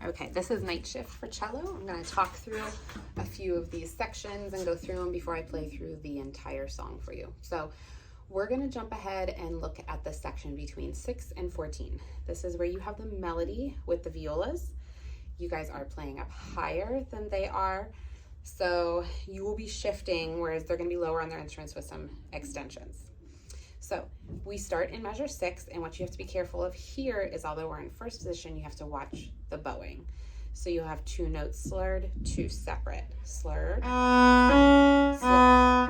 Okay, this is Night Shift for cello. I'm going to talk through a few of these sections and go through them before I play through the entire song for you. So we're going to jump ahead and look at the section between 6 and 14. This is where you have the melody with the violas. You guys are playing up higher than they are, so you will be shifting, whereas they're going to be lower on their instruments with some extensions. So we start in measure 6, and what you have to be careful of here is, although we're in first position, you have to watch the bowing. So you'll have 2 notes slurred, 2 separate. Slurred, slurred.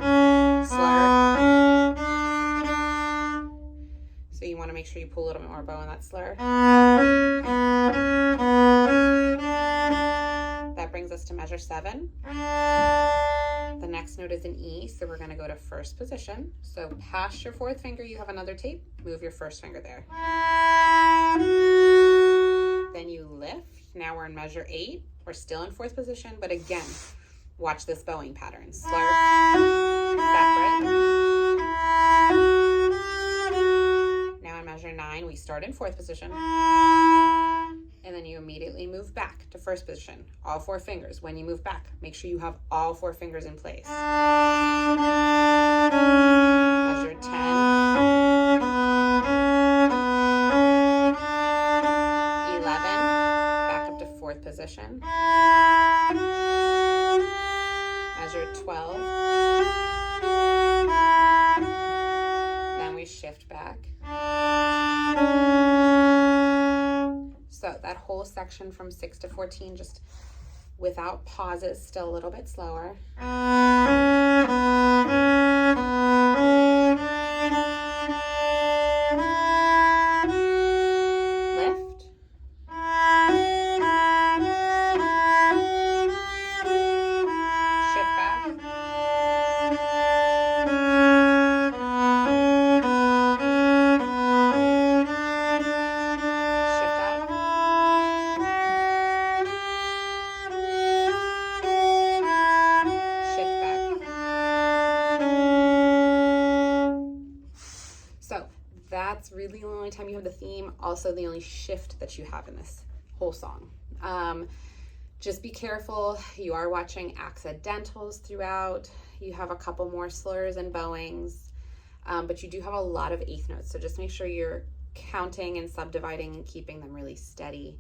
So you want to make sure you pull a little bit more bow in that slur. That brings us to measure 7. The next note is an E, so we're going to go to first position. So past your 4th finger, you have another tape. Move your first finger there. Then you lift. Now we're in measure 8. We're still in 4th position, but again, watch this bowing pattern. Slur, separate. Now in measure 9, we start in 4th position. And then you immediately move back to first position. All 4 fingers. When you move back, make sure you have all 4 fingers in place. Measure 10. 11. Back up to 4th position. Measure 12. Then we shift back. So that whole section from 6 to 14, just without pauses, still a little bit slower. Lift. Shift back. Shift up. Shift back. So that's really the only time you have the theme, also the only shift that you have in this whole song. Just be careful. You are watching accidentals throughout. You have a couple more slurs and bowings, but you do have a lot of 8th notes. So just make sure you're counting and subdividing and keeping them really steady.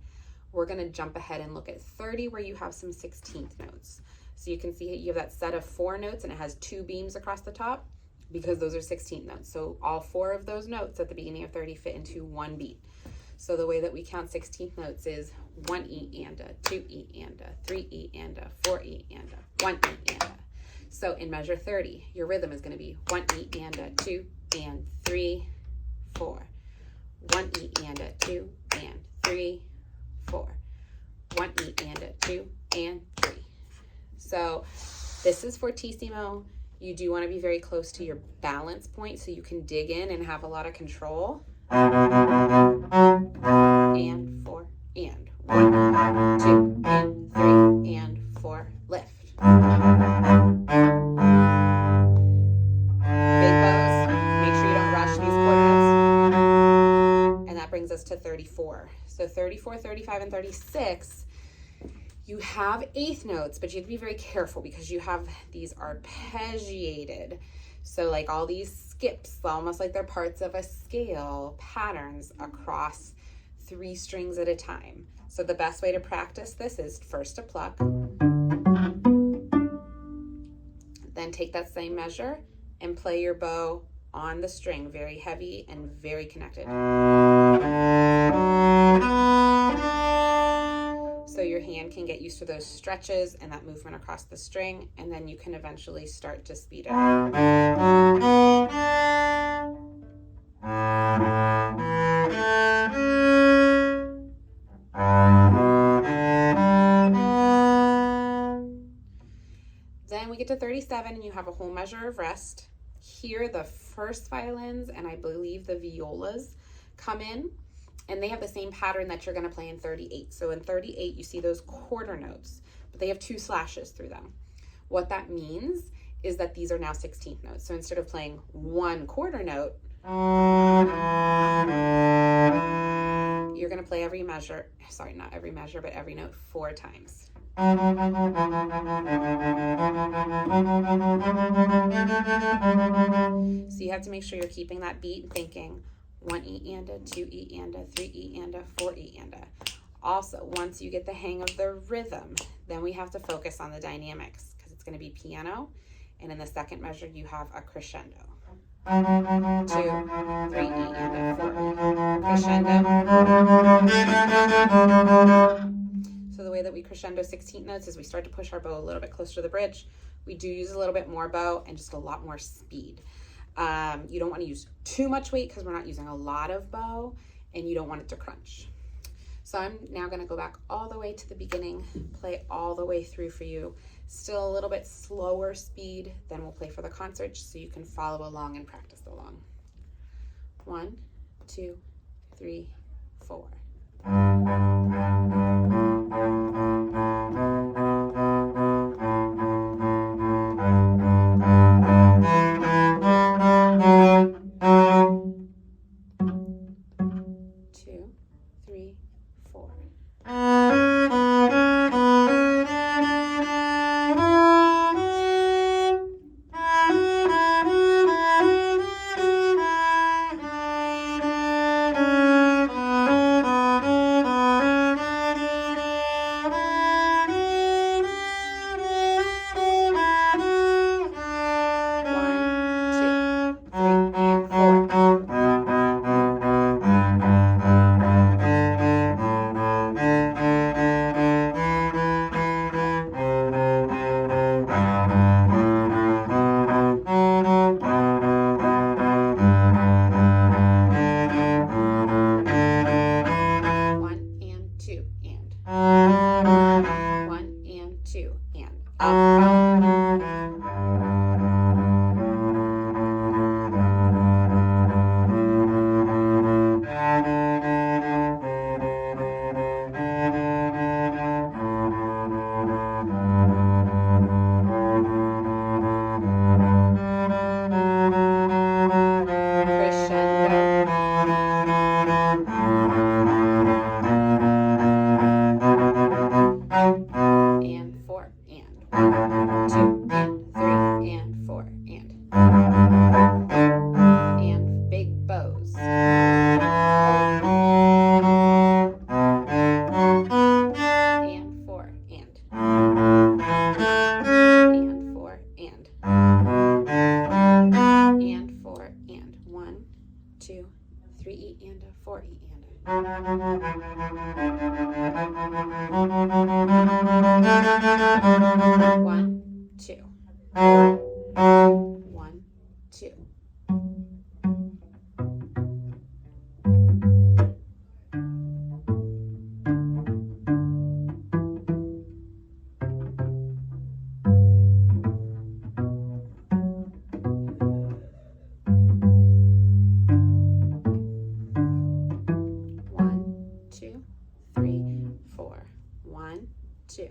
We're going to jump ahead and look at 30, where you have some 16th notes. So you can see you have that set of 4 notes, and it has 2 beams across the top because those are 16th notes. So all 4 of those notes at the beginning of 30 fit into one beat. So the way that we count 16th notes is 1 E and a, 2 E and a, 3 E and a, 4 E and a, 1 E and a. So in measure 30, your rhythm is going to be 1 E and a, 2 and 3, 4. 1 E and a, 2 and 3, 4. 1 E and a, 2 and 3. So this is fortissimo. You do want to be very close to your balance point so you can dig in and have a lot of control. And 4 and 1, 2 and 3 and 4. Lift. Big bows. Make sure you don't rush these quarter notes. And that brings us to 34. So 34, 35, and 36, you have 8th notes, but you have to be very careful because you have these arpeggiated. So like all these skips, almost like they're parts of a scale, patterns across 3 strings at a time. So the best way to practice this is first to pluck, then take that same measure and play your bow on the string, very heavy and very connected. So your hand can get used to those stretches and that movement across the string, and then you can eventually start to speed it up. Then we get to 37 and you have a whole measure of rest. Here the first violins and I believe the violas come in, and they have the same pattern that you're going to play in 38. So in 38 you see those quarter notes, but they have 2 slashes through them. What that means is that these are now 16th notes. So instead of playing 1 quarter note, you're going to play every measure, sorry, not every measure, but every note 4 times. So you have to make sure you're keeping that beat and thinking 1 E and a, 2 E and a, 3 E and a, 4 E and a. Also, once you get the hang of the rhythm, then we have to focus on the dynamics because it's going to be piano. And in the second measure, you have a crescendo. 2, 3 E and a, 4 crescendo. So the way that we crescendo 16th notes is we start to push our bow a little bit closer to the bridge. We do use a little bit more bow and just a lot more speed. You don't want to use too much weight because we're not using a lot of bow, and you don't want it to crunch. So I'm now going to go back all the way to the beginning, play all the way through for you. Still a little bit slower speed than we'll play for the concert, so you can follow along and practice along. 1, 2, 3, 4. One, two.